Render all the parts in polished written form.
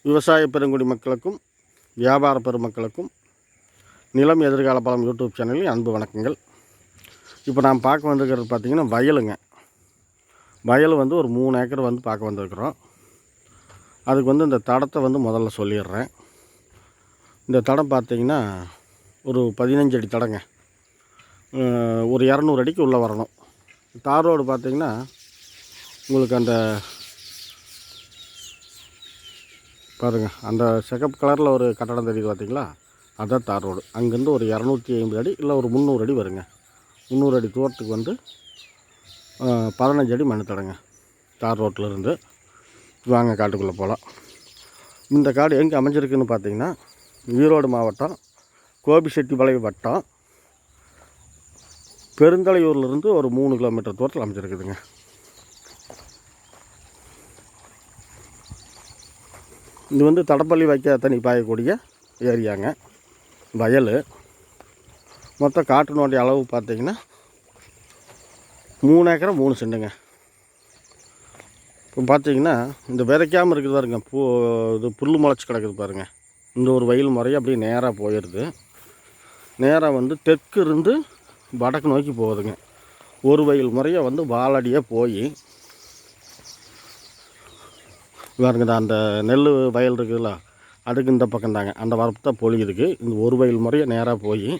விவசாய பெருங்குடி மக்களுக்கும் வியாபார பெருமக்களுக்கும் நிலம் எதிர்கால பலம் யூடியூப் சேனலில் அன்பு வணக்கங்கள். இப்போ நான் பார்க்க வந்திருக்கிறது பார்த்திங்கன்னா வயலுங்க. வயல் ஒரு 3 ஏக்கர் பார்க்க வந்திருக்கிறோம். அதுக்கு இந்த தடத்தை முதல்ல சொல்லிடுறேன். இந்த தடம் பார்த்திங்கன்னா ஒரு 15 அடி தடங்க. ஒரு 200 அடிக்கு உள்ளே வரணும். தார் ரோடு பார்த்திங்கன்னா உங்களுக்கு அந்த பாருங்கள், அந்த சிகப்பு கலரில் ஒரு கட்டடம் தெரியுது பார்த்திங்களா, அதுதான் தார் ரோடு. அங்கேருந்து ஒரு 250 அடி இல்லை ஒரு 300 அடி வருங்க. 300 அடி தூரத்துக்கு 15 அடி மண் தடங்க தார் ரோட்டில். வாங்க காட்டுக்குள்ளே போகலாம். இந்த காடு எங்கே அமைஞ்சிருக்குன்னு பார்த்திங்கன்னா ஈரோடு மாவட்டம் கோபிச்செட்டிப்பாளையம் வட்டம் பெருந்தலையூர்லேருந்து ஒரு 3 கிலோமீட்டர் தூரத்தில் அமைஞ்சிருக்குதுங்க. இது தடப்பள்ளி வைக்க தண்ணி பாயக்கூடிய ஏரியாங்க. வயல் மொத்தம் காட்டினுடைய அளவு பார்த்திங்கன்னா 3 ஏக்கரை 3 செண்டுங்க. இப்போ பார்த்திங்கன்னா இந்த விதைக்காமல் இருக்குது பாருங்க, இது புல் முளைச்சி கிடக்குது பாருங்கள். இந்த ஒரு வயல் முறையை அப்படியே நேராக போயிடுது. நேராக தெற்கு இருந்து வடக்கு நோக்கி போகுதுங்க. ஒரு வயல் முறையை வாலடியாக போய் பாருங்க, அந்த நெல் வயல் இருக்குதுல்ல, அதுக்கு இந்த பக்கம் தாங்க அந்த வரப்பு தான் பொழியுதுக்கு. இந்த ஒரு வயல் முறையை நேராக போய்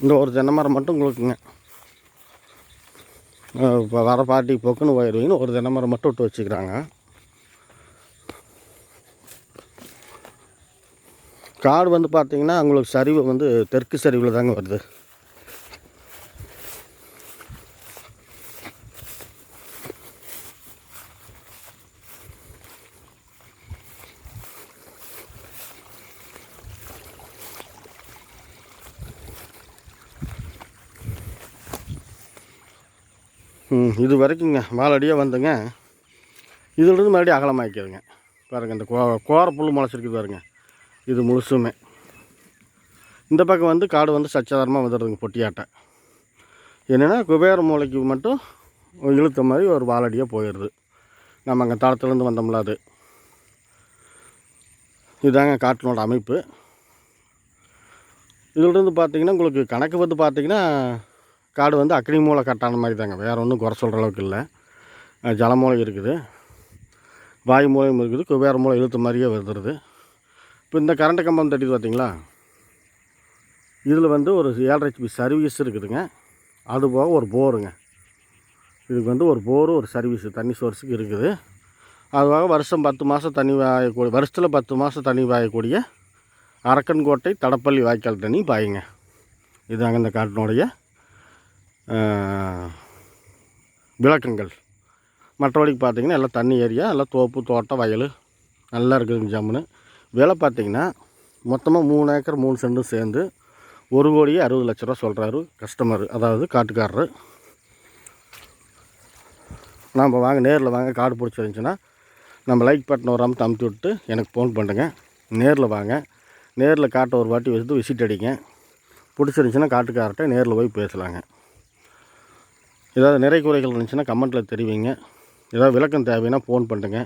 இந்த ஒரு தென்னை மரம் மட்டும் உங்களுக்குங்க. இப்போ வர பாட்டி பொக்குன்னு போயிடுவீங்கன்னு ஒரு தென்னை மரம் மட்டும் விட்டு வச்சுக்கிறாங்க. காடு பார்த்திங்கன்னா உங்களுக்கு சரிவு தெற்கு சரிவில் தாங்க வருது. இது வரைக்குங்க வாழடியாக வந்துங்க. இதிலிருந்து மறுபடியும் அகலமாக்கிடுங்க. பாருங்கள், இந்த கோர புல் முளைச்சிருக்குது பாருங்க. இது முழுசுமே இந்த பக்கம் காடு சச்சாதாரமாக வந்துடுதுங்க. பொட்டியாட்டை என்னென்னா குபேர மூளைக்கு மட்டும் இழுத்த மாதிரி ஒரு வாழடியாக போயிடுது. நம்ம அங்கே தளத்துலேருந்து வந்தோம்ல, அது இதுதாங்க காட்டினோட அமைப்பு. இதிலிருந்து பார்த்திங்கன்னா உங்களுக்கு கணக்கு பார்த்திங்கன்னா காடு அக்னி மூலை கட்டான மாதிரி தாங்க. வேறு ஒன்றும் குறை சொல்கிற அளவுக்கு இல்லை. ஜல மூலை இருக்குது, வாயு மூலையும் இருக்குது, குபேர மூலை இழுத்த மாதிரியே வந்துடுது. இப்போ இந்த கரண்ட் கம்பம் தட்டிது பார்த்திங்களா, இதில் ஒரு 7.5 HP சர்வீஸ் இருக்குதுங்க. அது போக ஒரு போருங்க. இதுக்கு ஒரு போரு ஒரு சர்வீஸு தண்ணி சோர்ஸுக்கு இருக்குது. அதுவாக வருஷம் 10 மாதம் தண்ணி வாயக்கூடிய, வருஷத்தில் 10 மாதம் தண்ணி பாயக்கூடிய அரக்கன்கோட்டை தடப்பள்ளி வாய்க்கால் தண்ணி பாயுங்க. இதுதாங்க இந்த காட்டினுடைய விளக்கங்கள். மற்றபடிக்கு பார்த்திங்கன்னா எல்லாம் தண்ணி ஏரியா, எல்லாம் தோப்பு தோட்டம் வயல் நல்லா இருக்குதுங்க ஜம்முன்னு. விலை பார்த்திங்கன்னா மொத்தமாக 3 ஏக்கர் 3 சென்டும் சேர்ந்து 1,60,00,000 ரூபா சொல்கிறாரு கஸ்டமர், அதாவது காட்டுக்காரரு. நம்ம வாங்க, நேரில் வாங்க. காடு பிடிச்சிருந்துச்சின்னா நம்ம லைக் பட்டன் ஒரு அமுத்தி விட்டு எனக்கு ஃபோன் பண்ணுங்க. நேரில் வாங்க, நேரில் காட்டை ஒரு வாட்டி விசிட் அடிங்க. பிடிச்சிருந்துச்சின்னா காட்டுக்காரர்கிட்ட நேரில் போய் பேசலாங்க. ஏதாவது நிறை குறைகள் இருந்துச்சுன்னா கமெண்ட்டில் தெரிவிங்க. ஏதாவது விளக்கம் தேவைன்னா ஃபோன் பண்ணுங்க.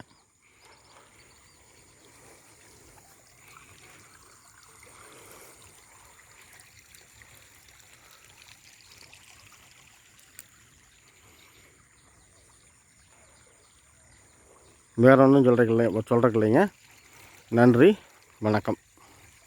வேறு ஒன்றும் சொல்கிறக்கு இல்லைங்க. நன்றி, வணக்கம்.